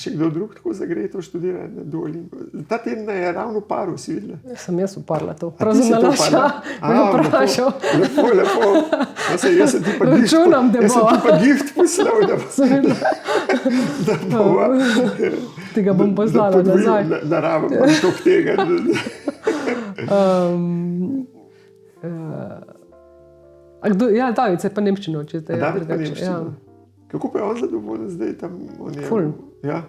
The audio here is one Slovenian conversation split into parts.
še kdo drug tako zagreto študira na Duolingo? Ta teden je ravno paru, si videla? Sem jaz uparila to. A ti si to Nalaša me vprašal. Lepo. Jaz sem ti pa Računam, da bo. Jaz sem ti pa gift poslal, da bo. Ti ga bom poslala nazaj. Naravo bom tok tega. Ja, David se pa nemščino učite. David pa nemščino. Kako pa je on zadovoljen zdaj tam? Ful. Ja?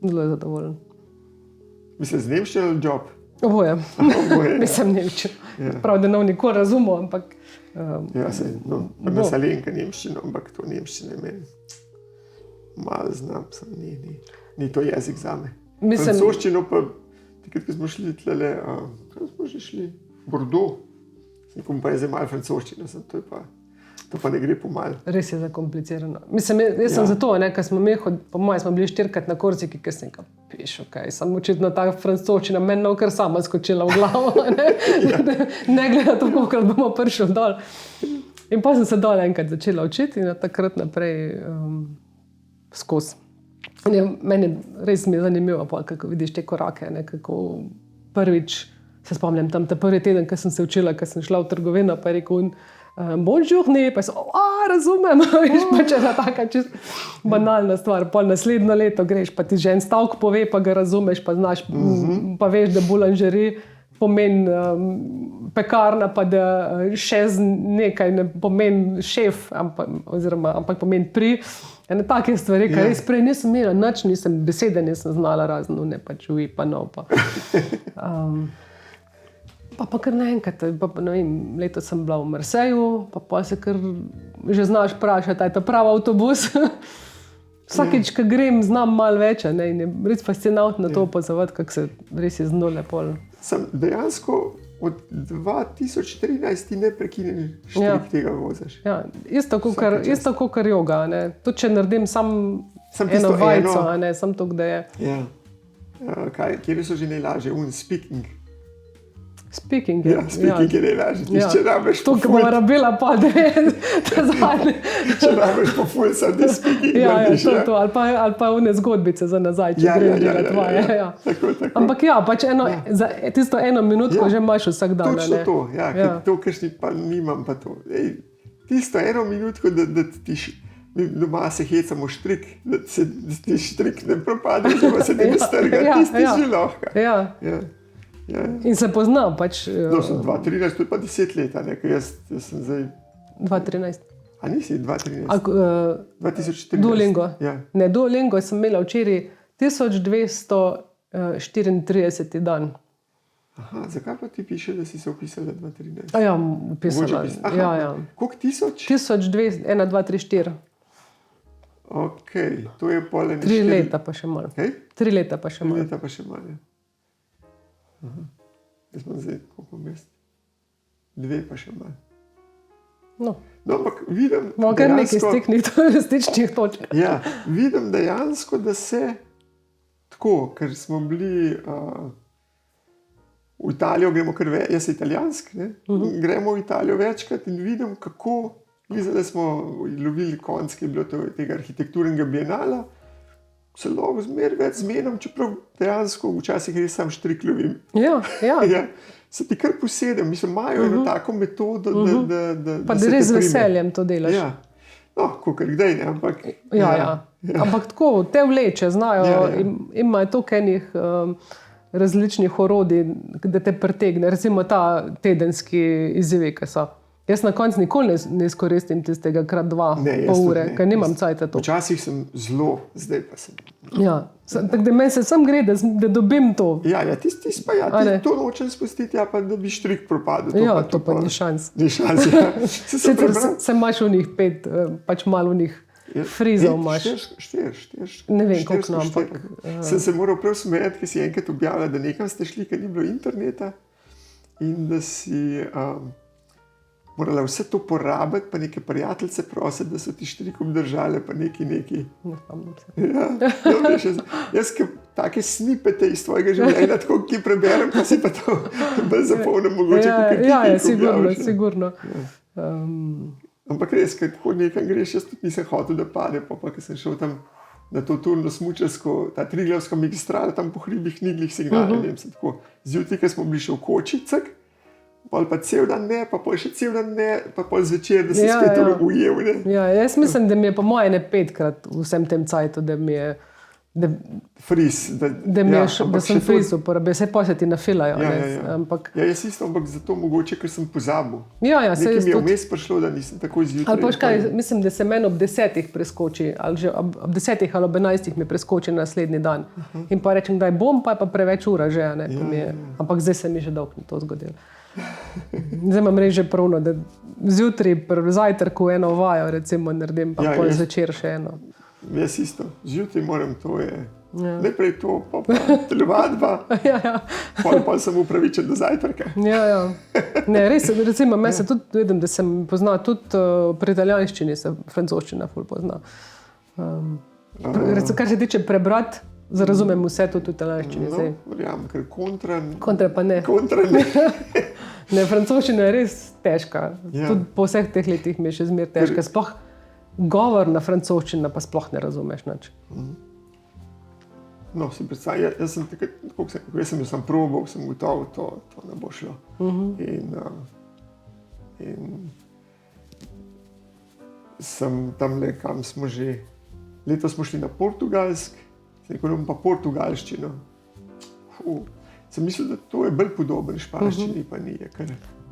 Zelo je zadovoljen. Mislim, z nemščino ali job? Oboje. Mislim nemščino. Ja. Prav, da nam nikoli razumel, ampak... Ja, nas Alenka nemščino, ampak to nemščino je meni malo znam, ni to jezik zame. Francoščino pa, tikrat, ko smo šli tlele, kaj smo že šli? Bordeaux. Nekom pa je zdaj malo francoščino, to pa ne gre po malo. Res je zakomplicirano. Mislim, jaz sem zato, ker smo po mojem smo bili 4-krat na Korziki, ker sem nekaj piš, sem očitno ta francoščina meni kar sama skočila v glavo, ne gleda to, kolikrat bomo prišli dol. In pa sem se dol enkrat začela učiti in takrat naprej skozi. Meni res mi je zanimivo, kako vidiš te korake, kako prvič se spomnim tam ta prvi teden, ko sem se učila, ko sem šla v trgovino, pa je rekel bonjour, pa sem, razumem, viš, pa če je taka čisto banalna stvar. Pol naslednjo leto greš, pa ti že en stavek pove, pa ga razumeš, pa znaš, pa veš, da boulangerie pomeni pekarna, pa da šez nekaj ne pomeni šef, ampak pomeni pri. Ene take stvari, kar res prej nisem imela, nič besede nisem znala razen, ne pa čuji, pa no, pa. Pa kar naenkrat, leto sem bila v Marseju, pa se kar že znaš vprašati, je to prav avtobus. Vsakič, ko grem, znam malo več, in je res fascinantno to opazovati, kako se res iz nule pol. Sem dejansko od 2013 neprekinjen štrik tega vozaš. Ja, isto kot joga, tudi če naredim sam eno vajco, sam to, kde je. Ja. Kjer so že najlažje? Speaking. Speaking je najlažje. Če rabiš po ful. To, ko bomo rabila pa zadnje. Če rabiš po ful, sam ti speaking narediš. To. Ali pa une zgodbice za nazaj, če greš delati tvoje. Tako. Ampak pač za tisto 1 minutko že imaš vsak dan. Točno to, to, kar pa nimam pa to. Tisto 1 minutko, da ti doma se hecamo štrik, da ti štrik ne propade, da se ti ne strga, tisti že lahko. Ja. In se poznam pač. To sem 2013, to je pa 10 let, ker jaz sem zdaj... 2013. A nisi 2013? 2014. Duolingo. Ja. Ne, Duolingo sem imela včeraj 1234 dan. Aha, zakaj pa ti piše, da si se upisala 2013? Ja, upisala. Ja. Koliko tisoč? 1200, 1, 2, 3, 4. Ok, to je pol 3 leta pa še malo. 3 leta pa še malo. 3 leta pa še malo, ja. Jaz imam zdaj, koliko mest? 2 pa še malo. No, ampak vidim kar nekaj stičnih točk. Ja, vidim dejansko, da se tako, ker smo bili v Italijo, gremo kar več, jaz italijansk, gremo v Italijo večkrat in vidim, kako da smo lovili konc, ki je bilo tega arhitekturnega bienala, se lahko zmer več zmenim, čeprav dejansko včasih res sam štrik lovim. Ja. Se ti kar posedem, mislim, imajo eno tako metodo, da pa da res z veseljem to delaš. Ja. No, kakor kdaj, ne, ampak... Ja. Ampak tako, te vleče, znajo, imajo toliko enih različnih orodij, da te pritegne, recimo ta tedenski izzivi, ki so. Jaz na koncu nikoli ne izkoristim tistega krat 2 pol ure, ker nimam cajta to. Včasih sem zelo, zdaj pa sem. Ja, tako da meni se sam gre, da dobim to. Ja, tisti pa to nočem spustiti, pa da bi štrik propadel. Ja, to pa ni šans. Ni šans, ja. Se imaš v njih 5, pač malo v njih frizov imaš. 4. Ne vem, koliko ampak. Sem se moral prav smejati, ker si enkrat objavila, da nekam ste šli, ker ni bilo interneta in da si... morala vse to porabiti, pa neke prijateljce prositi, da so ti štrik obdržale, pa neki. Ne spomnim se. Ja, jaz take snipete iz tvojega življenja, tako ki preberem, pa si pa to bolj zapolnim mogoče, kot ti sigurno. Ampak res, ko nekam greš, jaz tudi nisem hotel, da pade, pa ker sem šel tam na to turno smučarsko, ta Triglavska magistrala tam po hribih ni glih signala. Zjutraj, ko smo bili še v Kočicah, pol pa cel dan ne, pa pol še cel dan ne, pa pol zvečer, da se spet ujel. Ja, jaz mislim, da mi je po moje ne 5krat v vsem tem cajtu, da mi je fris, da sem fris uporabil, vse pa se ti nafilajo. Ampak... jaz isto, ampak zato mogoče, ker sem pozabil. Nekaj mi je vmes prišlo, da nisem tako zjutraj. Ali pa škaj, mislim, da se meni ob 10 preskoči, ali že ob 10 ali ob 11 mi preskoči naslednji dan. In pa rečem, da bom, pa je pa preveč ura že. Ampak zdaj se mi že dolgo ni to zgodilo. Zdaj imam res že pravno, da zjutraj pri zajtrku eno vajo recimo naredim, pa pol zvečer še eno. Jaz isto, zjutraj moram to je, najprej to, pa telovadba, pol sem upravičen do zajtrka. Ne, res, recimo, meni se tudi, vidim, da sem poznal, tudi pri italijanščini se francoščina ful pozna. Kar se tiče prebrati, zarazumem vse tudi v italijanščini. Verjamem, ker kontra pa ne. Ne, francoščina je res težka, tudi po vseh teh letih mi je še zmer težka, sploh govor na francoščina pa sploh ne razumeš nič. No, si predstavljam, jaz sem probal, sem gotovo, to ne bo šlo. In sem tamle, kam smo že, letos smo šli na Portugalsk, pa portugalščino. Sem mislil, da to je bolj podoben španščini, pa ni.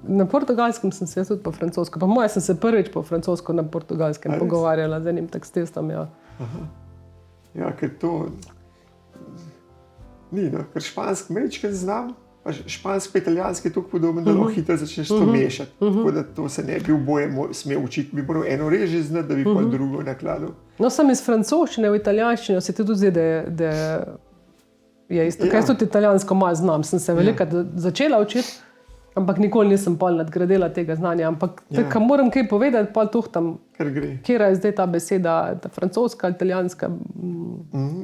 Na portugalskem sem se tudi po francosko, pa moje sem se prvič po francosko na portugalskem pogovarjala z enim tekstilstom. Ja, ker to ni, ker špansk mečken znam, pa špansk pa italijanski je tako podoben, da lahko hitro začneš to mešati. Tako da to se ne bi oboje smel učiti, bi moral eno reži znati, da bi pol drugo nakladal. No, sem iz francoščine v italijanščino, se ti tudi zdi, da je isto. Kaj jaz tudi italijansko malo znam, sem se velika začela učiti, ampak nikoli nisem pol nadgradila tega znanja. Ampak tako moram kaj povedati, pol tuhtam, kjera je zdaj ta beseda, ta francoska, italijanska,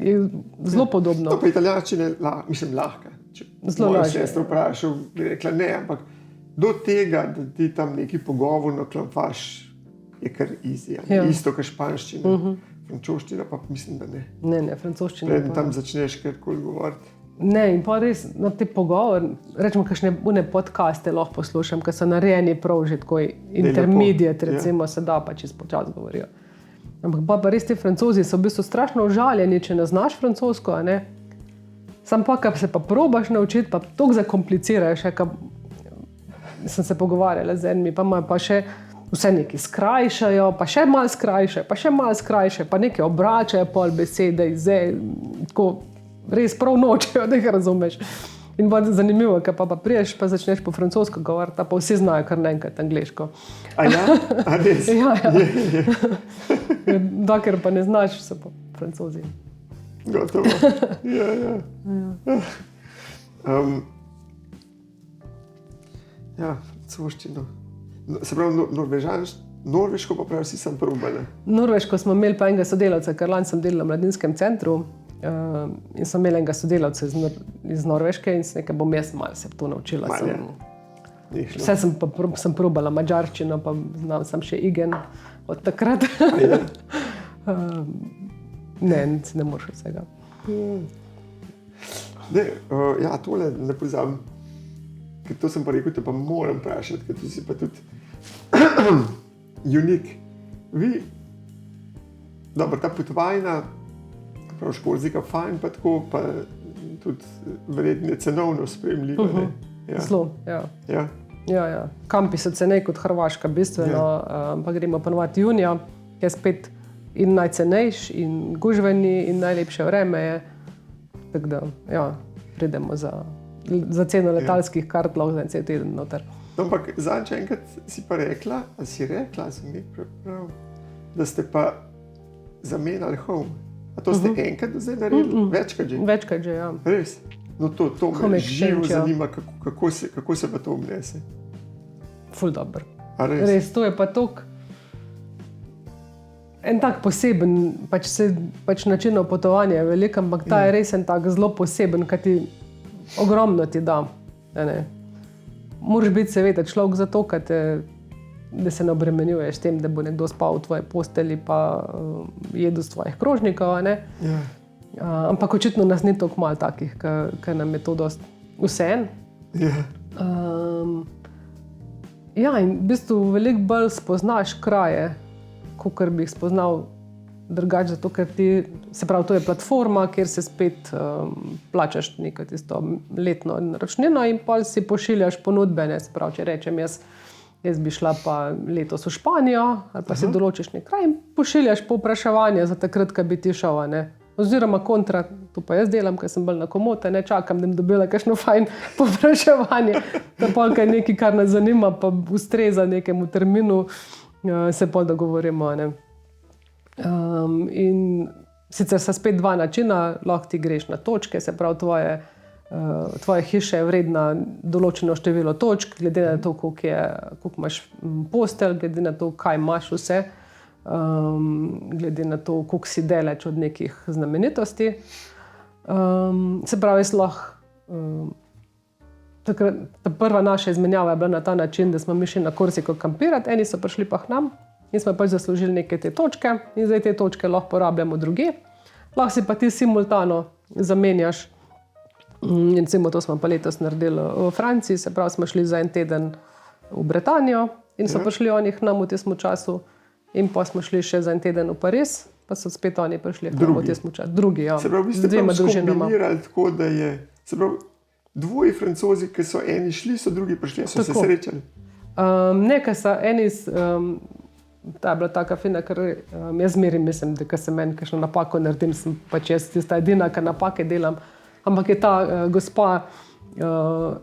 je zelo podobno. To pa italijanščina mislim lahka. Zelo lažje. Moja sestra vprašala, bi rekla ne, ampak do tega, da ti tam neki pogovorno klamfaš, je kar easy. Isto kot španščina. Francoščina pa mislim, da ne. Ne, francoščina Preden tam začneš karkoli govoriti. Ne, in pa res, na te pogovor, rečemo, kakšne podcaste lahko poslušam, ki so narejeni prav že tako intermediate, recimo, se da pa čez počas govorijo. Ampak pa res ti Francozi so v bistvu strašno užaljeni, če ne znaš francosko, a ne? Sam pa, ko se pa probaš naučiti, pa toliko zakompliciraš, sem se pogovarjala z enimi, pa še vse nekaj skrajšajo, pa še malo skrajšajo, pa nekaj obračajo pol besede, tako res prav nočejo, da jih razumeš. In bo zanimivo, ker pa priješ, pa začneš po francosko govoriti, pa vsi znajo kar naenkrat angleško. A ja? A res? Ja. Dokler pa ne znaš, so pa Francozi. Gotovo. Ja. Francoščino. Se pravi, norveško pa pravi, si sem probala. Norveško smo imeli pa enega sodelavca, ker lani sem delala v mladinskem centru. In sem imela enega sodelavca iz Norveške in nekaj bom jaz malo se to naučila. Vse sem probala madžarščino, pa znam sem še igen od takrat. Ne moreš vsega. Tole ne pozabim, ker to sem pa rekel, te pa moram vprašati, ker tu si pa tudi unik. Dobro, ta potovajna prav školzika fajn, pa tako, pa tudi verjetno cenovno sprejemljivo. Zelo, ja. Kampi so cenej kot Hrvaška, bistveno, pa gremo ponovati junija, je spet in najcenejš, in gužveni, in najlepše vreme je. Tako da, pridemo za ceno letalskih kart, lahko za en cel teden noter. Ampak zadnjič enkrat si pa rekla, sem nekaj prav, da ste pa zamenjali home. A to ste enkrat zdaj naredili? Večkrat že? Večkrat že, ja. Res? No to me živo zanima, kako se pa to obnese. Ful dobro. Res, to je pa tok en tak poseben, pač način potovanja je velik, ampak ta je res en tak zelo poseben, kaj ti ogromno ti da. Moraš biti seveda človek za to, kaj te da se ne obremenjuješ s tem, da bo nekdo spal v tvoji posteli pa jedel z tvojih krožnikov. Ja. Ampak očitno nas ni toliko malo takih, ker nam je to dosti vseeno. Ja. Ja, in v bistvu veliko bolj spoznaš kraje, kakor bi jih spoznal drugače, zato ker se pravi, to je platforma, kjer se spet plačaš neko tisto letno naročnino in pa si pošiljaš ponudbe. Se pravi, če rečem, jaz bi šla pa letos v Španijo ali pa si določiš nek kraj in pošiljaš povpraševanje za takrat, ko bi ti šel. Oziroma kontra, to pa jaz delam, ker sem bolj na komote, ne čakam, da bi dobila kakšno fajn povpraševanje. Da pa kaj nekaj, kar nas zanima, pa ustreza nekemu terminu, se pol dogovorimo. In sicer sta spet dva načina, lahko ti greš na točke, se pravi tvoja hiša je vredna določeno število točk, glede na to, koliko imaš postelj, glede na to, kaj imaš vse, glede na to, koliko si daleč od nekih znamenitosti. Se pravi, jaz lahko ta prva naša izmenjava je bila na ta način, da smo mi šli na Korsiko kampirati, eni so prišli pa k nam in smo pač zaslužili neke te točke in zdaj te točke lahko porabljamo drugje. Lahko si pa ti simultano zamenjaš. Recimo to smo pa letos naredili v Franciji, se pravi smo šli za en teden v Britanijo in so prišli oni k nam v tistem času in pa smo šli še za en teden v Pariz, pa so spet oni prišli k nam v tistem času. Drugi, ja. Se pravi, vi ste pa skombinirali tako, da je, se pravi, dvoji Francozi, ki so eni šli, so drugi prišli, so se srečali. Nekaj so eni, ta je bila taka fina, ker jaz zmerim mislim, da se meni kakšno napako naredim, sem pač jaz tista edina, ki napake delam. Ampak je ta gospa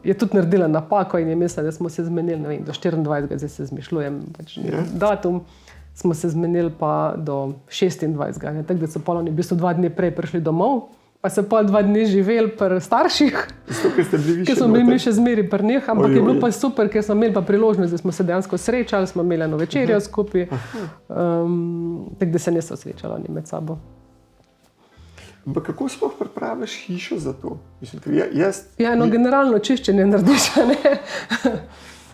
je tudi naredila napako in je mislila, da smo se zmenili, ne vem, do 24, zdaj se zmišljujem pač datum, smo se zmenili pa do 26. Tako da so pa oni v bistvu 2 dni prej prišli domov, pa so pa 2 dni živeli pri starših, ker smo bili mi še zmeri pri njih, ampak je bilo pa super, ker smo imeli pa priložnost, da smo se dejansko srečali, smo imeli eno večerjo skupaj, tako da se niso srečali oni med sabo. Ampak kako sploh pripraviš hišo za to? Mislim, generalno čiščenje narediš,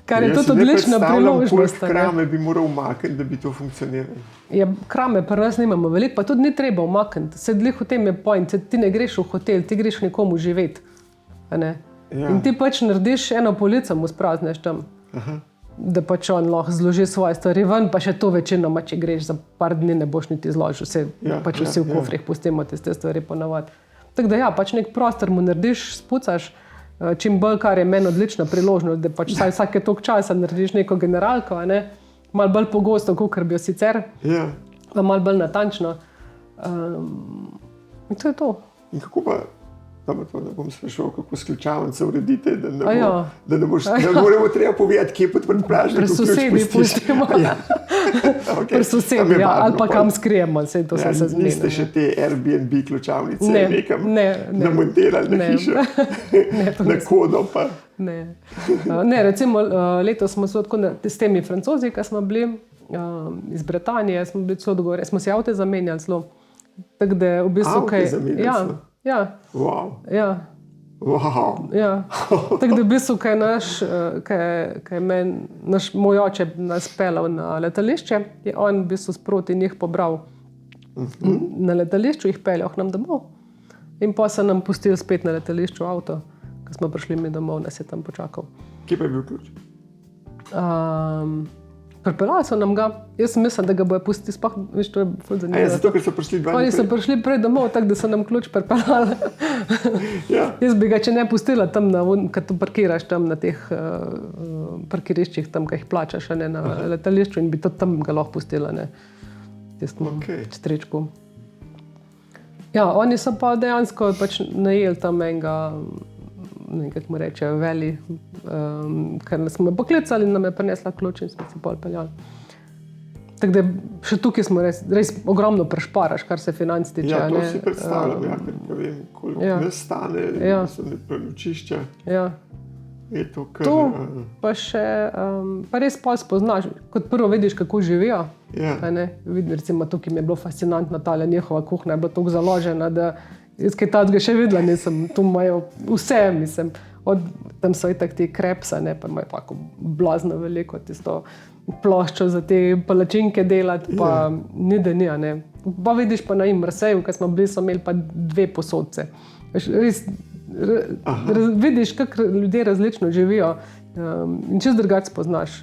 kar je tudi odlična priložnost. Koliko krame bi moral umakniti, da bi to funkcioniralo? Ja, krame pri nas nimamo veliko, pa tudi ni treba umakniti. Sedaj v tem je point, ti ne greš v hotel, ti greš nekomu živeti. In ti pač narediš eno polico, mu sprazniš tam, da pač on lahko zloži svoje stvari ven, pa še to večinoma, če greš za par dni, ne boš niti zložil, vsi v kofrih pustimo tiste stvari ponavadi. Tako da ja, pač nek prostor mu narediš, spucaš, čim bolj, kar je meni odlična priložnost, da pač vsake toliko časa narediš neko generalko, malo bolj pogosto, kakor bi jo sicer, malo bolj natančno. In to je to. In kako pa, to ne bom sprašal, kako s ključavnice uredite, da ne moremo treba povedati, kje pod pražnikom ključ pustiš. Pri sosedi pustimo. Pri sosedi, ali pa kam skrijemo, vse to se zmeni. Niste še te Airbnb ključavnice nekam namontirali na hišo? Na kodo pa? Ne, recimo letos smo se tako s temi Francozi, ki smo bili iz Britanije, smo bili celo dogovorjeni, smo si avte zamenjali celo. Tako da v bistvu avte zamenjali celo? Ja. Wow. Ja. Wow. Ja. Tako da v bistvu, moj oče nas pelal na letališče, je on v bistvu sproti njih pobral na letališču, jih peljal k nam domov in pa so nam pustili spet na letališču avto, ko smo prišli mi domov, nas je tam počakal. Kje pa je bil ključ? Pripeljali so nam ga. Jaz mislim, da ga bojo pustili sploh, veš, to je ful zanimivo. A je zato, ker so prišli 2 dni prej? Oni so prišli prej domov, tako da so nam ključ pripeljali. Jaz bi ga, če ne pustila tam, kad tu parkiraš tam na teh parkiriščih, tam, kaj jih plačaš, na letališču in bi to tam ga lahko pustila, tistemu četrečku. Ja, oni so pa dejansko pač najeli tam enega, nekaj mu reče, veli, ker smo me poklicali in nam je prinesla ključ in smo se pol peljali. Tako da še tukaj smo res ogromno prešparaš, kar se financ tiče. Ja, to si predstavljam, ker ne vem, koliko nas stane, so neprenočišča. Ja. Je to kar... To pa še, pa res pol spoznaš, kot prvo vidiš, kako živijo. Vidim, recimo tukaj mi je bilo fascinantno, tale njihova kuhna je bila toliko založena, da jaz kaj takega še videla nisem, tu imajo vse, mislim, tam so itak ti krepsa, ne, pa imajo tako blazno veliko tisto ploščo za te palačinke delati, pa ni da ni, ne. Pa vidiš pa na Marseju, ko smo bili, so imeli pa 2 posodce. Res, vidiš, kako ljudje različno živijo in čez drugače spoznaš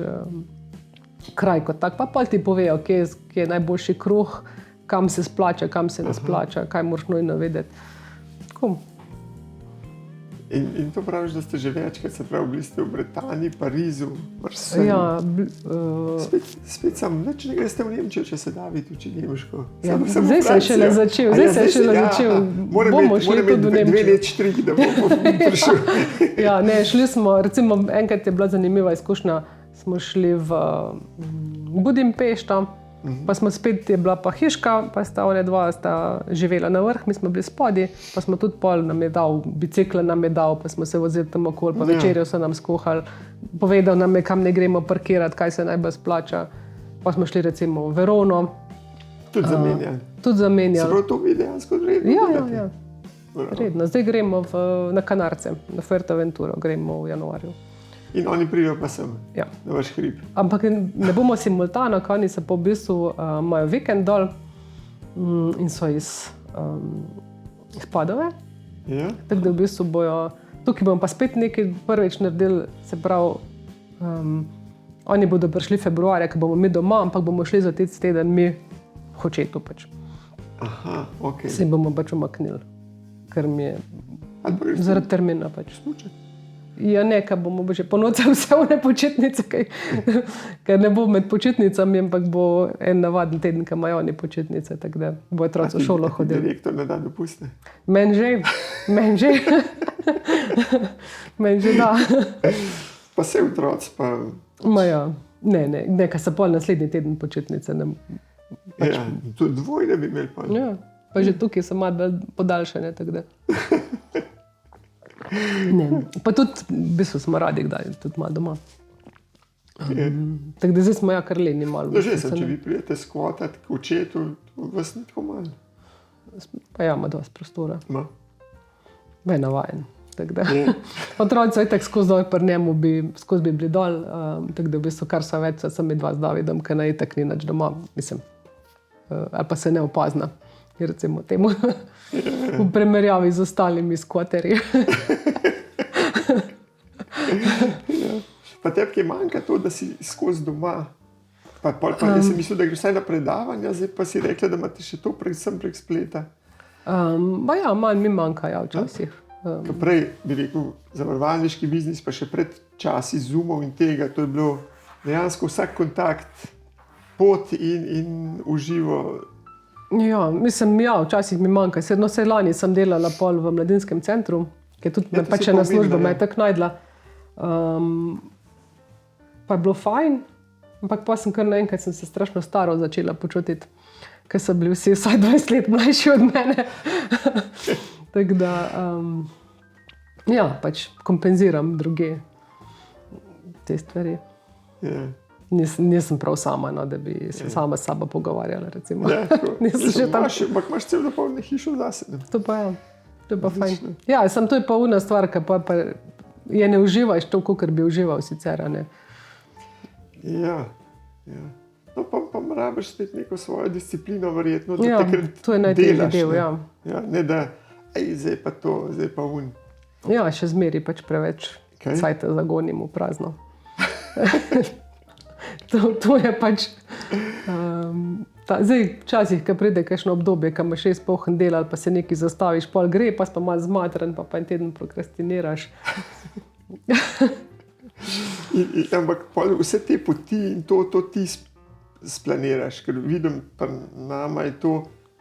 kraj kot tak, pa ti povejo, kje je najboljši kruh, kam se splača, kam se ne splača, kaj moraš nujno vedeti. Tako. In to praviš, da ste že večkrat, se pravi, bili ste v Britaniji, Parizu, Marseju. Ja, spet sam, nič ne greste v Nemčijo, če se David uči nemško. Ja, zdaj se je šele začel. Bomo šli tudi v Nemčijo. 2 leti štrik, da bomo prišli. Ja, ne, šli smo, recimo, enkrat je bila zanimiva izkušnja, smo šli v Budimpešta, pa smo spet, je bila pa hiška, pa sta one dva živela na vrh, mi smo bili spodaj, pa smo tudi pol nam je dal, bicikle nam je dal, pa smo se vozili tam okoli, pa večerjo so nam skuhali, povedal nam je, kam ne gremo parkirati, kaj se najbolj splača, pa smo šli recimo v Verono. Tudi zamenjali. Se pravi, to bi dejansko redno? Ja. Redno. Zdaj gremo na Kanarce, na Fuerteventuro, gremo v januarju. In oni pridejo pa sem, ja, na vaš hrib. Ampak ne bomo simultano, ko oni se pa v bistvu imajo vikend dol in so iz Padove. Ja. Tako da v bistvu bojo, tukaj bomo pa spet nekaj prvič naredili, se pravi, oni bodo prišli februarja, ko bomo mi doma, ampak bomo šli za teden mi v Hočetu pač. Aha, ok. Se bomo pač umaknili, ker mi je zaradi termina pač. Ja, ne, ker bomo že ponocali vse one počitnice, ker ne bo med počitnicami, ampak bo en navaden teden, ko imajo oni počitnice, tako da bo otroci v šolo hodili. Direktor ne da dopuste? Meni že. Meni že da. Pa se otroci pa... Ja, ne, ker se pol naslednji teden počitnice. Pač... Ja, tudi dvojne bi imeli pa. Ja, pa že tukaj so malo podaljšane, tako da. Ne, pa tudi v bistvu smo radi, kdaj tudi malo doma. Tako da zdaj smo kar leni malo. Že sem, če vi prijete skvotati k očetu, vas ni tako malo. Pa ja, ima dosti prostora. Ma. Je navajen. Otroci so itak skozi dol, pri njemu skozi bi bili dol, tako da v bistvu kar so več, sem mi dva z Davidom, ker ne itak ni nič doma, mislim, ali pa se ne opazna. Recimo temu, v primerjavi z ostalimi skvoterji. Pa tebi manjka to, da si skozi doma. Pa jaz sem mislil, da greš vsaj na predavanja, zdaj pa si rekla, da imate še to predvsem prek spleta. Ja, malo mi manjka, ja, včasih. Prej bi rekel, zavarovalniški biznis, pa še pred časi Zoomov in tega, to je bilo dejansko vsak kontakt, pot in uživo. Ja, mislim, včasih mi manjka. Vse lani sem delala pol v mladinskem centru, ki tudi me pač ena služba me je tako najdla. Pa je bilo fajn, ampak pa sem kar naenkrat sem se strašno staro začela počutiti, ker so bili vsi vsaj 20 let mlajši od mene. Tako da, ja, pač kompenziram druge te stvari. Ja. Nisem prav sama, no, da bi se sama s sabo pogovarjala, recimo. Ja, ampak imaš cel dopoldne hišo zase. To pa je, to je pa fajn. Ja, to je pa una stvar, ki pa je ne uživaš toliko, ker bi užival sicer, ne. Ja. No, pa rabiš spet neko svojo disciplino, verjetno, da takrat delaš. To je najtežji del, ja. Ja, ne da, zdaj pa to, zdaj pa un. Ja, še zmeri pač preveč cajta zagonim v prazno. To je pač, zdaj včasih, ko pride kakšno obdobje, ko imaš res poln del ali pa se nekaj zastaviš, pol gre, pa si pa malo zmatran, pa en teden prokrastiniraš. Ampak vse te poti in to ti splaniraš, ker vidim, pa nama je to,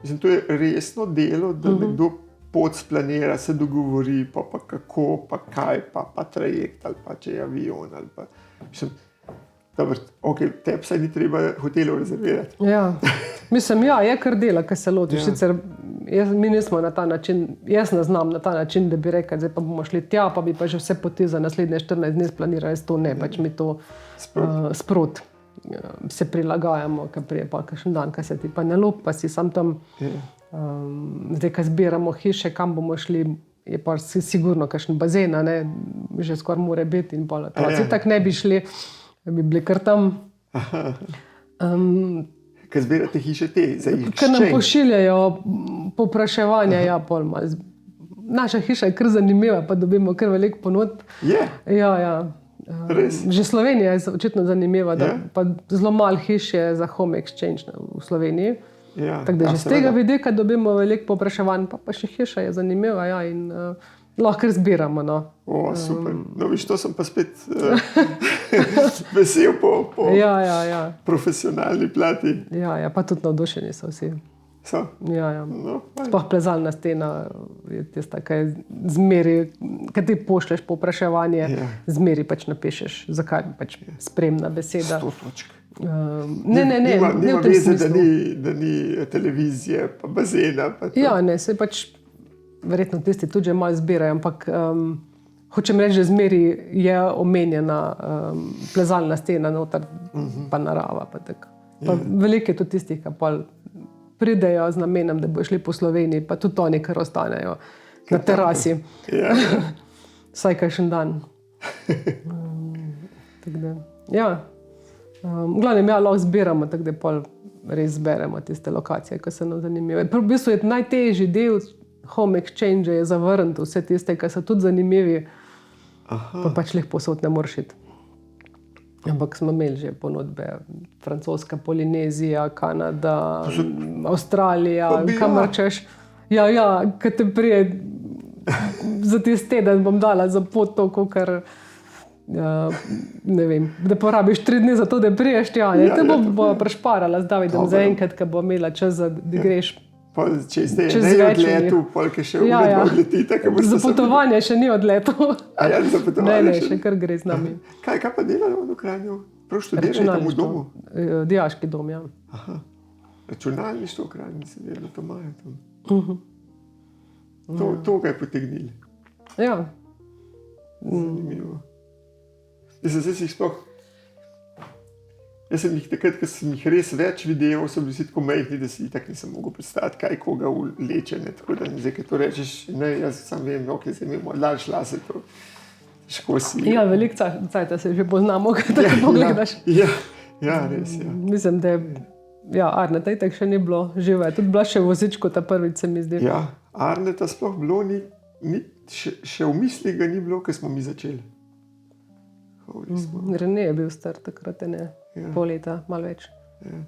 mislim, to je resno delo, da nekdo pot splanira, se dogovori, pa kako, pa kaj, pa trajekt ali pa če je avion ali pa, mislim, dobro, tebi saj ni treba hotelov rezervirati. Ja, mislim, je kar dela, kaj se lotiš. Sicer mi nismo na ta način, jaz ne znam na ta način, da bi rekel, zdaj pa bomo šli tja, pa bi pa že vse poti za naslednje 14 dni splanirali, to ne, pač mi to sprot. se prilagajamo, ker prije pa kakšen dan, ko se ti pa ne lup, pa si sam tam, zdaj, ko zbiramo hiše, kam bomo šli, je pa sigurno kakšen bazen, ne, že skoraj mora biti in pol otroci tako ne bi šli, bi bili kar tam. Kaj zbirate hiše te za jih? Ker nam pošiljajo povpraševanja, ja, pol malo. Naša hiša je kar zanimiva, pa dobimo kar veliko ponudb. Je? Ja. Že Slovenija je očitno zanimiva, da pa zelo malo hiš je za home exchange v Sloveniji. Tako da že z tega vidika dobimo veliko povpraševanj, pa še hiša je zanimiva, ja, in lahko kar zbiramo, no. O, super. No, viš, to sem pa spet vesel po profesionalni plati. Ja, pa tudi navdušeni so vsi. So? Ja. No, sploh plezalna stena je tista, kaj zmeri, kaj ti pošleš povpraševanje, zmeri pač napišeš, zakaj pač spremna beseda. 100 točk. Ne Nima v tem veze, smislu. da ni televizije, pa bazena. Pa ja, ne, se pač verjetno tisti tudi že malo zbirajo, ampak hočem reči, že zmeri je omenjena plezalna stena noter, pa narava. Pa tako. Pa veliko je tudi tistih, ki pa pridejo z namenom, da bojo šli po Sloveniji, pa tudi oni, kar ostanejo na terasi. Vsaj kakšen dan. Tako da, ja. V glavnem, ja, lahko zbiramo, tako da pol res zberemo tiste lokacije, ki so nam zanimive. V bistvu je najtežji del home exchange je zavrniti vse tiste, ki so tudi zanimivi, pa pač jih posod ne moreš iti. Ampak smo imeli že ponudbe, francoska Polinezija, Kanada, Avstralija, kamor češ. Ja, ko te prije za tisti teden bom dala za pot to, kakor ne vem, da porabiš 3 dni za to, da priješ tja. Te bo prešparala z Davidom za enkrat, ko bo imela čas, da greš čez odletu, polke še odleti. Za potovanje še ni odletu. Ja, za potovanje še kar gre z nami. Kaj pa delajo v Kranju? Prav študirajo tam v domu? Dijaški dom, ja. Računalništvo v Kranju se dela, to imajo tam. To ga je potegnili. Ja. Zanimivo. Jaz sem jih takrat, ko sem jih res več videl, so bili tako majhni, da si itak nisem mogel predstaviti, kaj koga vleče. Tako da zdaj, ko to rečeš, ne, jaz sam vem, ok, zdaj imamo laž lase, to težko si. Ja, veliko cajta se že poznamo, ko tako pogledaš. Ja, res, ja. Mislim, da je Arneta itak še ni bilo živa. Tudi bila še vozičko ta prvič, se mi zdi. Ja, Arneta sploh bilo še v misli ga ni bilo, ko smo mi začeli. Rene je bil star takrat, ne, pol leta, malo več. Ja,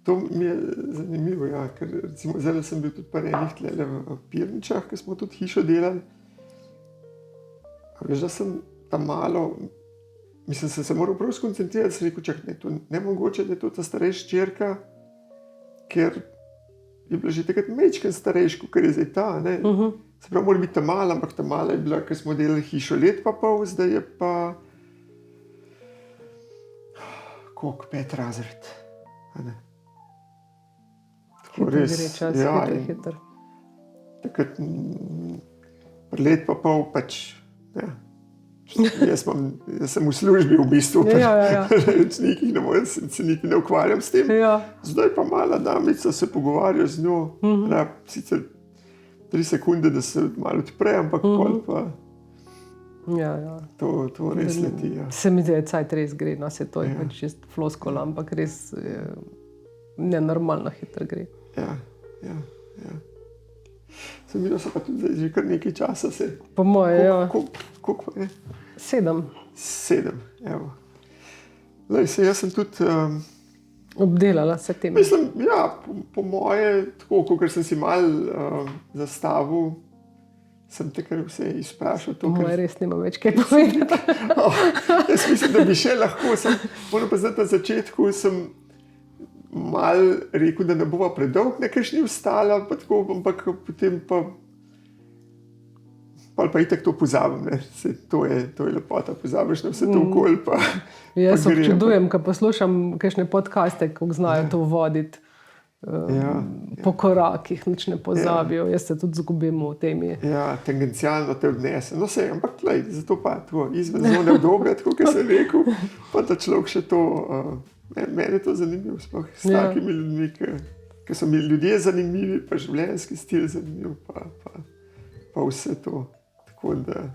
to mi je zanimivo, ja, ker recimo zdaj sem bil tudi par enih tlele v Pirničah, ko smo tudi hišo delali. A veš, da sem tam malo, mislim, sem se moral prav skoncentrirati, sem rekel, čak, ne, to ne mogoče, da je to ta starejša čerka, ker je bila že takrat mečken starejško, ker je zdaj ta, ne. Se pravi, mora biti ta mala, ampak ta mala je bila, ker smo delali hišo let pa pol, zdaj je pa koliko, 5 razred. Tako res. Gre čas, hitro. Takrat let pa pol pač, ja. Jaz sem v službi v bistvu, se niti ne ukvarjam s tem. Zdaj pa mala damica se pogovarja z njo, sicer 3 sekunde, da se malo odpre, ampak pol pa to res leti. Ja. Se mi zdi, da je cajt res gre, no, se to je pač čist floskola, ampak res nenormalno hitro gre. Ja. Se mi so pa tudi že kar nekaj časa se. Po moje, ja. Koliko pa je? 7. 7, evo. Lej, jaz sem tudi obdelala se tem. Mislim, ja, po moje, tako, kot sem si malo zastavil, sem te kar vse izprašal. Moje res nima več kaj povedati. Jaz mislim, da bi še lahko. Moram pa znati, na začetku sem malo rekel, da ne bova predolg, nekaj ni vstala, pa tako, ampak potem pa itak to pozabim. To je lepota, pozabiš na vse to okolje. Jaz občudujem, ko poslušam kakšne podcaste, ko znajo to voditi. po korakih, nič ne pozabijo. Jaz se tudi zgubim v temi. Ja, tangencialno te odnese. No se, ampak tlej, zato pa tako izven zone obdobja, tako kot sem rekel, pa da človek še to, meni je to zanimivo, sploh s takimi ljudmi, ki so mi ljudje zanimivi, pa življenjski stil zanimiv, pa vse to. Tako da,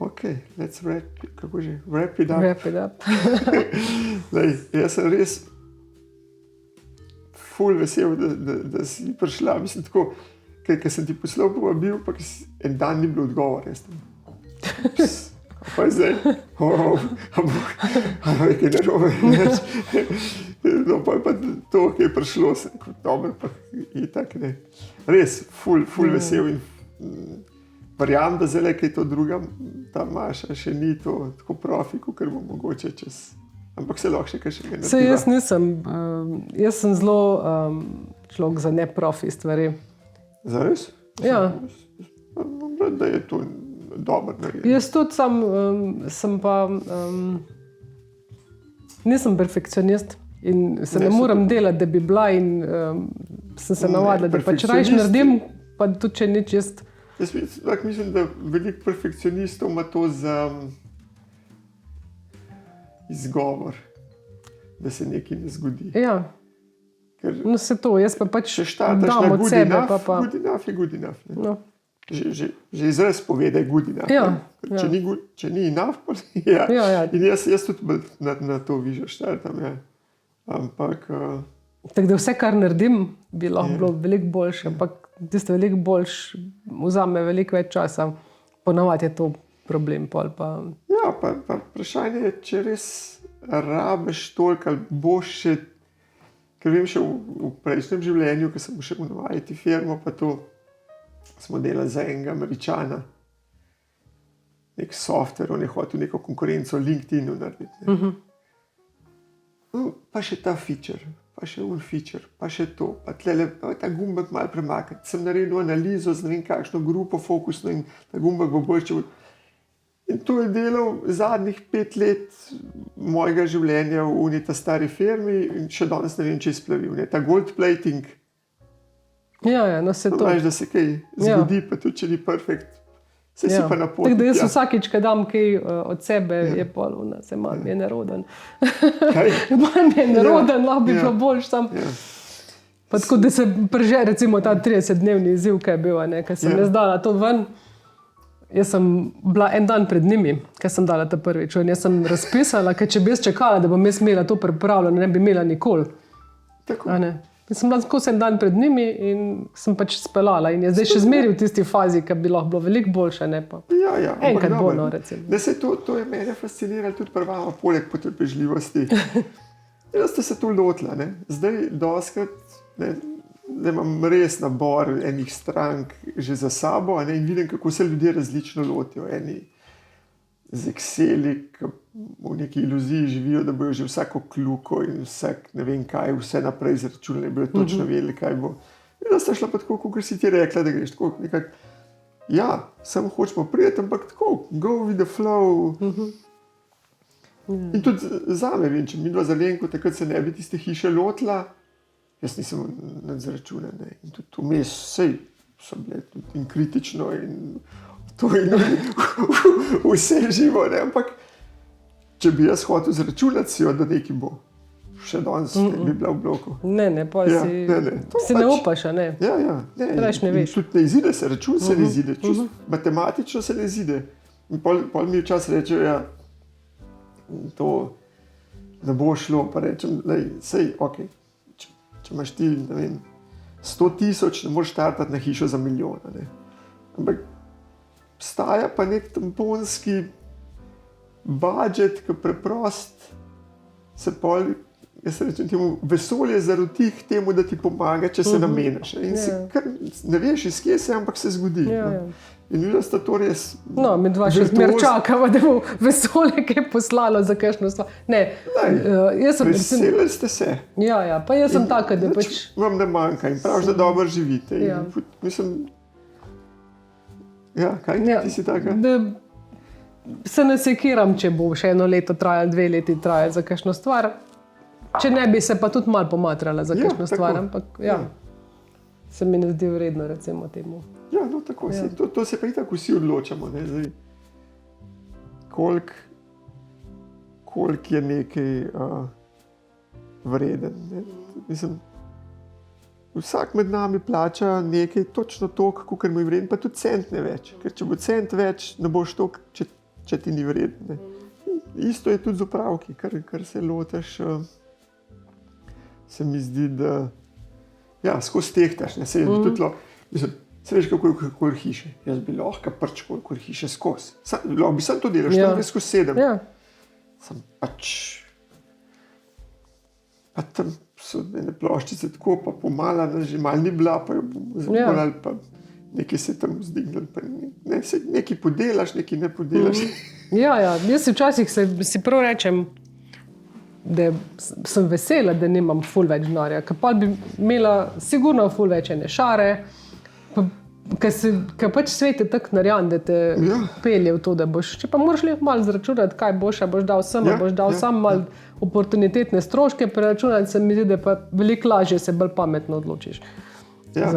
ok, let's wrap it up. Wrap it up. Lej, jaz sem res ful vesel, da si prišla. Mislim tako, ker sem ti poslal povabil, pa en dan ni bilo odgovor. Pa zdaj, nekaj narobe. No, pa to, ki je prišlo, se je kot dobro, pa itak ne. Res, ful vesel in verjamem, da zdaj, kaj to druga, ta Maša še ni to tako profi, ker bo mogoče čez... Ampak se lahko še kaj še naredila. Jaz nisem, jaz sem zelo človek za neprofi stvari. Zares? Ja. Da je to dobro narediti. Jaz tudi sem pa, nisem perfekcionist in se ne morem delati, da bi bila in sem se navadila, da pač rajš naredim, pa tudi če nič jaz. Jaz mislim, da veliko perfekcionistov ima to za izgovor, da se nekaj ne zgodi. Ja, no se to, jaz pa pač dam od sebe. Good enough je good enough. No. Že izraz pove, da je good enough. Ja, če ni enough, pa ja. In jaz tudi na to vižem štartam. Ja. Ampak... Tako da vse, kar naredim, bi lahko bilo veliko boljše, ampak tisto veliko boljše vzame veliko več časa. Ponavadi je to problem. Ja, pa vprašanje je, če res rabiš toliko, ali boš še, ker vem še v prejšnjem življenju, ko sem še v IT firmo, pa to smo delali za enega Američana, nek software, on je hotel neko konkurenco LinkedInu narediti. Pa še ta feature, pa še un feature, pa še to, pa tlele, ta gumbek malo premakati. Sem naredil analizo z ne vem kakšno grupo fokusno in ta gumbek bo boljši. In to je delal zadnjih 5 let mojega življenja v ta stari firmi in še danes ne vem, če je splavil. Ta gold plating. Ja, no se to. Znaš, da se kaj zgodi, pa tudi, če ni perfekt. Se si pa na poti. Tako da jaz vsakič, ko dam kaj od sebe, je poluna, se manj mi je neroden. Kaj? Manj mi je neroden, lahko bi bilo boljš sam. Pa tako, da se preže, recimo ta 30-dnevni izziv, kaj je bil, ker sem jaz dala to ven. Jaz sem bila en dan pred njimi, ker sem dala ta prvič. Jaz sem razpisala, ker če bi jaz čakala, da bom jaz imela to pripravljeno, ne bi imela nikoli. Tako. Jaz sem bila tako en dan pred njimi in sem pač speljala. In je zdaj še zmeri v tisti fazi, ki bi lahko bilo veliko boljše. Ja. Enkrat bo, no, recimo. To je mene fasciniralo tudi pri vama, poleg potrpežljivosti. Da ste se tu lotila. Zdaj doskrat, da imam res nabor enih strank že za sabo in vidim, kako se ljudje različno lotijo. Eni z Exceli, ki v neki iluziji živijo, da bojo že vsako kljuko in vsak ne vem kaj, vse naprej zračunali, bojo točno vedeli, kaj bo. In da sta šla pa tako, kot si ti rekla, da greš tako nekako, ja, samo hočemo prijeti, ampak tako, go with the flow. In tudi zame, vem, če midva z Alenko, takrat se ne bi tiste hiše lotila, jaz nisem nadzračunal. In tudi vmes sej so bile tudi in kritično in to in vse živo, ampak če bi jaz hotel zračunati si jo, da nekaj bo, še danes ne bi bila v bloku. Ne, pa si ne upaš, ne? Ja. Reš ne veš. Tudi ne izide se, račun se ne izide, matematično se ne izide. In pol mi včasih rečejo, ja, to ne bo šlo, pa rečem, sej, ok, če imaš ti, ne vem, 100,000, ne moreš štartati na hišo za milijon, ampak obstaja pa nek tamponski budžet, ki preprost se pol, jaz rečem temu, vesolje zaroti k temu, da ti pomaga, če se nameniš. In si kar ne veš, iz kje se, ampak se zgodi. In videla sta to res... No, mi dva še zmer čakava, da bo vesolje kaj poslalo za kakšno stvar. Veselili ste se. Ja, pa jaz sem taka, da pač... Vam ne manjka in praviš, da dobro živite. Mislim... Ja, kaj? Ti si taka? Da se ne sekiram, če bo še 1 leto trajalo, 2 leti trajalo za kakšno stvar. če ne bi se pa tudi malo pomatrala za kakšno stvar, ampak se mi ne zdi vredno, recimo temu. Ja, no tako si. To se pa itak vsi odločamo, ne, zdaj. Koliko je nekaj vreden, ne. Mislim, vsak med nami plača nekaj točno toliko, kolikor mu je vreden, pa tudi cent ne več. Ker če bo cent več, ne boš toliko, če ti ni vreden, ne. Isto je tudi z opravki, kar se lotiš, se mi zdi, da skozi tehtaš, ne, se veš, kako je koliko hiše. Jaz bi lahko koliko hiše skozi. Lahko bi sam to delal, skozi 7. Ja. Sem pač, pa tam so ene ploščice tako, pa pomala, že malo ni bila, pa jo bomo zabolali, pa nekaj se tam vzdignili, pa nekaj podelaš, nekaj ne podelaš. Ja, jaz včasih si prav rečem, da sem vesela, da nimam ful več denarja, ker pa bi imela sigurno ful več ene šare, ker pač svet je tako narejen, da te pelje v to, da boš, če pa moraš malo zračunati, kaj boš dal sem, boš dal sam malo oportunitetne stroške preračunati, se mi zdi, da pa veliko lažje se bolj pametno odločiš. Ja.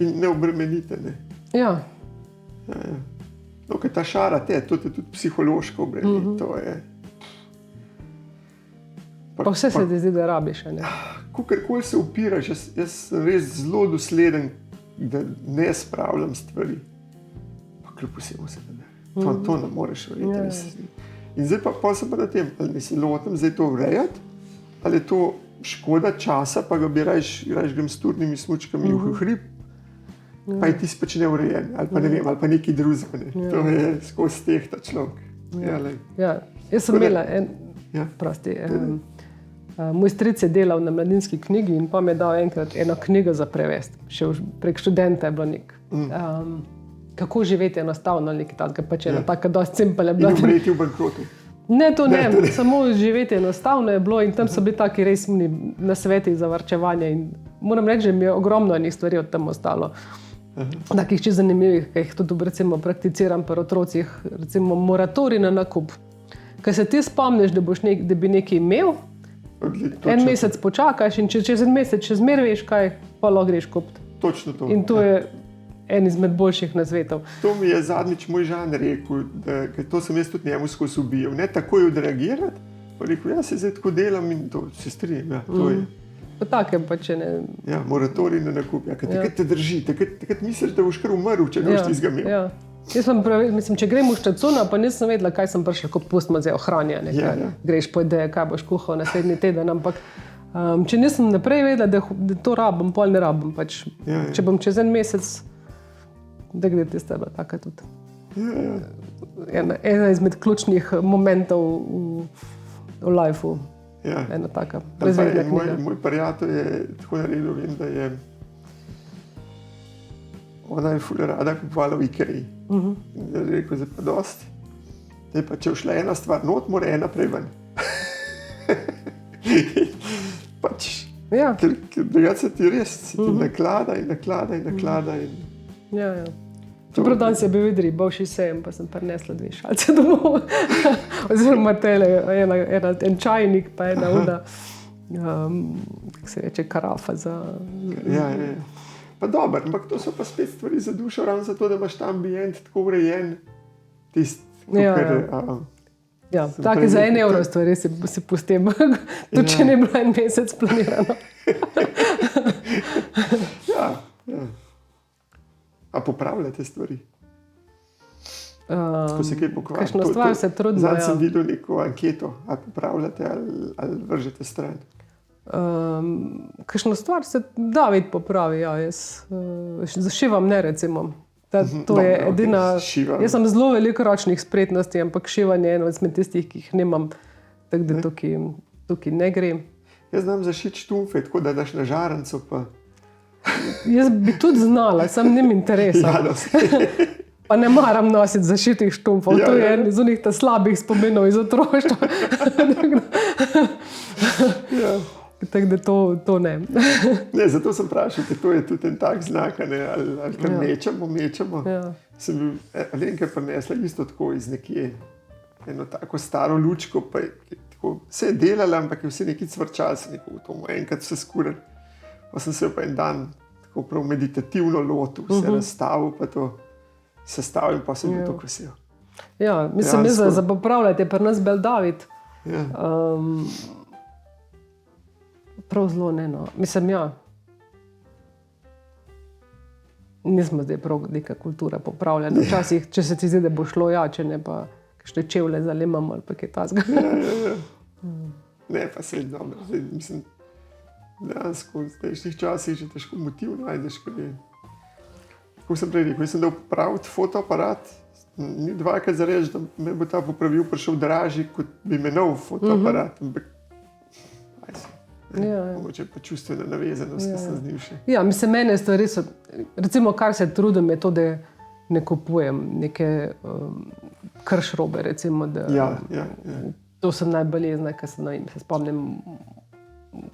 In ne obremenite, ne. Ja. No, ker ta šara to te tudi psihološko obremeni, to je. Pa vse se ti zdi, da rabiš, ne? Kakorkoli se upiraš, jaz sem res zelo dosleden, da ne spravljam stvari. Pa kljub vsemu se ne. To ne moreš verjeti. In zdaj pa sem pa na tem, ali ne si lotim zdaj to urejati, ali je to škoda časa, pa ga bi rajš grem s turnimi smučkami v hrib, pa je tisti pač neurejen, ali pa ne vem, ali pa neki drugega. To je skozi tehta človek. Jaz sem imela moj stric je delal na Mladinski knjigi in pa mi je dal enkrat eno knjigo za prevesti. Še prek študenta je bilo nek. Kako živeti enostavno, nekaj takega, pač ena taka dosti simpel je bila. In umreti v bankrotu. Ne, to ne, samo živeti enostavno je bilo in tam so bili taki res nasveti za varčevanje in moram reči, da mi je ogromno enih stvari od tam ostalo. Takih čisto zanimivih, ki jih tudi recimo prakticiram pri otrocih, recimo moratorij na nakup. Ker se ti spomniš, da bi nekaj imel, en mesec počakaš in čez en mesec še zmeraj veš, kaj pa lahko greš kupiti. Točno to. In to je en izmed boljših nasvetov. To mi je zadnjič moj žan rekel, ker to sem jaz tudi njemu skozi ubijal. Ne takoj odreagirati, pa rekel, se zdaj tako delam in to se strinjam. To je. Pa takem pa če ne. Ja, moratorij na nakup. Takrat te drži, takrat misliš, da boš kar umrl, če ne boš tistega imel. Ja. Jaz mislim, če grem v štacuna, pa nisem vedela, kaj sem prišla, ko pustimo zdaj ohranja. Greš po ideje, kaj boš kuhal naslednji teden, ampak če nisem naprej vedela, da to rabim, pol ne rabim. Pač. Če bom čez en mesec, da gre tista bila taka tudi. Ena izmed ključnih momentov v lifeu. Ena taka prezvedna knjiga. Moj prijatelj je tako naredil, vem, da je ona je ful rada kupovala v Ikeji. In je rekel, zdaj pa dosti. Zdaj pa, če všla ena stvar not, mora ena prej ven. Pač, ker drugače se ti res naklada. Čeprav danes je bil vidri, bovši sejem, pa sem prinesla 2 šalce domov. Oziroma en čajnik, pa ena uda, kako se reče, karafa za... Pa dobro, ampak to so pa spet stvari za dušo, ravno zato, da imaš ta ambient tako urejen, tako za 1 evro stvari si pustim, tudi če ne bilo en mesec planirano. A popravljate stvari? Ko se kaj pokvari? Kakšno stvar se trudimo, Zadnj sem videl neko anketo, ali popravljate ali vržete stran. Kakšno stvar se da videti popravi, jaz zašivam ne, recimo. To je edina, jaz sem zelo veliko ročnih spretnosti, ampak šivanje je eno izmed tistih, ki jih nimam, tako da tukaj ne gre. Jaz znam zašiti štumfe, tako da daš na žaranco pa... Jaz bi tudi znala, sam nim interesa. Pa ne maram nositi zašitih štumfov, to je en iz unih ta slabih spominov iz otroštva. Tako da to ne. Ne, zato sem vprašal, ker to je tudi en tak znak, ali kar mečemo. Sem bil Alenka prinesla isto tako iz nekje, eno tako staro lučko, pa je vse je delala, ampak je vse neki cvrčal, se neko v tomu enkrat vse skuren. Pa sem se pa en dan tako prav meditativno lotil, vse razstavil, pa to sestavil, pa sem bil to vesel. Ja, mislim, za popravljati je pri nas Bel David. Ja. Prav zelo ne, no. Mislim, ja. Nismo zdaj prav neka kultura popravljena. Včasih, če se ti zdi, da bo šlo, ja, če ne pa kakšne čevlje zalemamo ali pa kaj tasga. Ja. Ne, pa se je dobro. Zdaj, mislim, dejansko v zdajšnjih časih že težko motiv najdeš. Kako sem prej rekel, sem dal popraviti fotoaparat, ni dvakrat za reči, da me bo ta popravil prišel dražji, kot bi me nov fotoaparat. Mogoče pa čustvena navezanost, ki sem z njim še. Ja, mislim, mene stvari so, recimo, kar se trudim, je to, da ne kupujem neke kršrobe, recimo, da to sem najbolj jezna, ker se spomnim,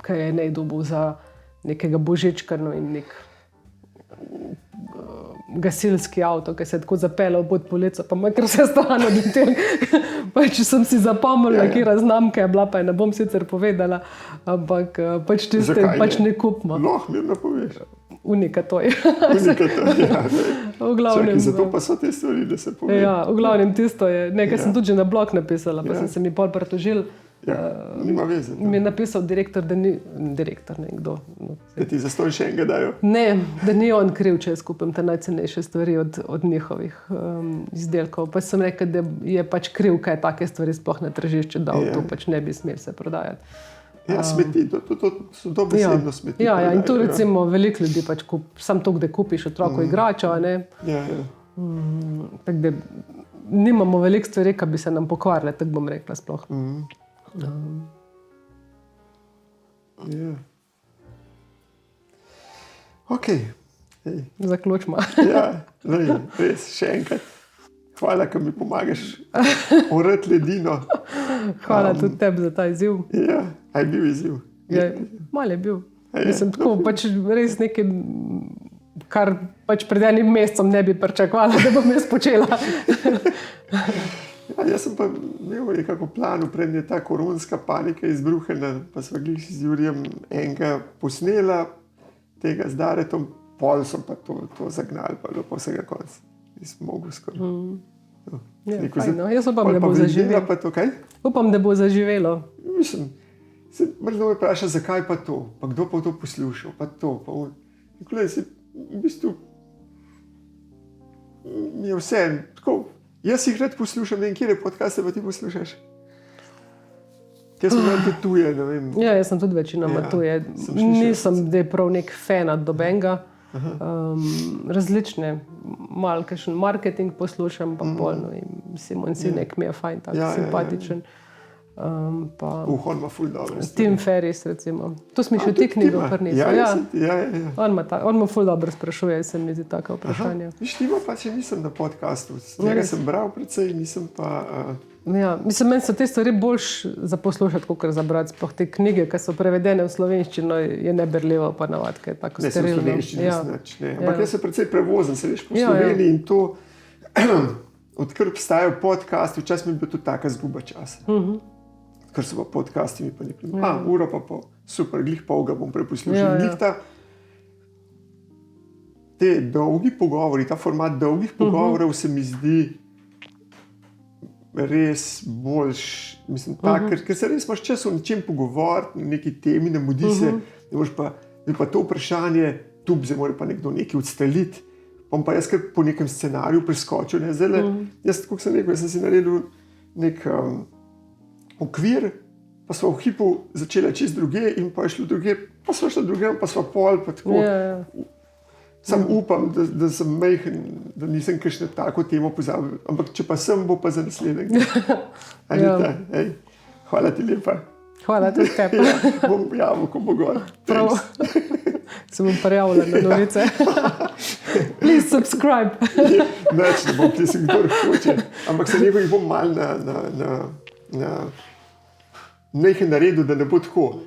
kaj je nej dobil za nekega božička in nek gasilski avto, ki se je tako zapeljal pod polico, pa me kar se stane do tega. Pač sem si zapomnila, kjera znamka je bila, pa je ne bom sicer povedala, ampak pač tiste pač ne kupimo. Mirno poveš. Unika to je. Ja. Čakaj, zato pa so te stvari, da se pove. Ja, v glavnem tisto je. Nekaj sem tudi že na blog napisala, pa sem se mi pol pritožil. Nima veze. Mi je napisal direktor, da ni... Direktor, ne, kdo. Da ti zastonj še enega dajo? Ne, da ni on kriv, če jaz kupim te najcenejše stvari od njihovih izdelkov. Pa sem rekel, da je pač kriv, kaj take stvari sploh na tržišče dal. To pač ne bi smel se prodajati. Ja, smeti, to so dobesedno smeti. Ja, in tu recimo veliko ljudi pač sam to, da kupiš otroku igračo, ne? Ja. Tako da nimamo veliko stvari, ki bi se nam pokvarile, tako bom rekla sploh. Ja. Ok. Zaključimo. Ja, res, še enkrat. Hvala, ker mi pomagaš orati ledino. Hvala tudi tebi za ta izziv. Ja, a je bil izziv? Ja, malo je bil. Mislim, tako, pač res nekaj, kar pač pred enim mesecem ne bi pričakovala, da bom jaz počela. Ja, jaz sem pa imel nekako planu, pred je ta koronska panika izbruhena, pa sva glih z Jurijem enega posnela, tega z Daretom, pol so pa to zagnali, pa do vsega konca. Nisem mogel skoraj. Jaz upam, da bo zaživelo. Upam, da bo zaživelo. Mislim, se mrzno me vpraša, zakaj pa to, pa kdo pa to poslušal, pa to, pa on. Nikoli se, v bistvu, mi je vse, tako, jaz jih rad poslušam, ne vem, kjere podcaste pa ti poslušaš? Jaz sem tudi tuje, ne vem. Ja, jaz sem tudi večinoma tuje. Nisem da je prav nek fan od dobenga. Različne, malo kakšen marketing poslušam, pa polno in Simon Sinek mi je fajn, tako simpatičen. On ima ful dobro. Tim Ferris, recimo. To smo še ti knjigo prinesli. On ima ful dobro sprašuje, se mi zdi taka vprašanja. Viš, Tima pa če nisem na podcastu. Njega sem bral precej, nisem pa... Ja, mislim, meni so te stvari boljš za poslušati, kot za brati. Sploh te knjige, ki so prevedene v slovenščino, je neberljivo pa navad, kaj je tako sterilno. Ne, se v slovenščini znač, ne. Ampak jaz se precej prevozim, se veš po Sloveniji in to, odkar obstajajo podcasti, včasih mi je bila tudi taka zguba časa. Ker so pa podcasti mi pa nekaj, uro pa pol, super, glih pol ga bom preposlušal. Glih te dolgi pogovori, ta format dolgih pogovorov se mi zdi res boljš, mislim, ker se res imaš čas o nečem pogovoriti, na neki temi, ne mudi se, ne moš pa to vprašanje, tu bi se mora pa nekdo nekaj odstaliti, pa jaz kar po nekem scenariju preskočil, ne, zdaj, jaz, kako sem rekel, jaz sem si naredil nek okvir, pa sva v hipu začela čist druge in pa je šlo druge, pa sva šla druge, pa sva pol, pa tako. Sam upam, da sem majhen, da nisem kakšne tako temo pozabil, ampak če pa sem, bo pa za naslednjega. Anita, hvala ti lepa. Hvala tudi tebi. Bom javil, ko bo gor. Prav. Se bom prijavila na novice. Please subscribe. Neč, ne bom, ti si kdor hoče. Ampak se nekaj bom mal nekaj naredil, da ne bo tako.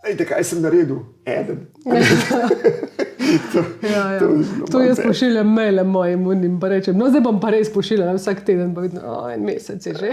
Ejte, kaj sem naredil? Eden. To jaz pošiljam maile mojim unim, pa rečem, no zdaj bom pa res pošiljala vsak teden, pa vidim, en mesec je že.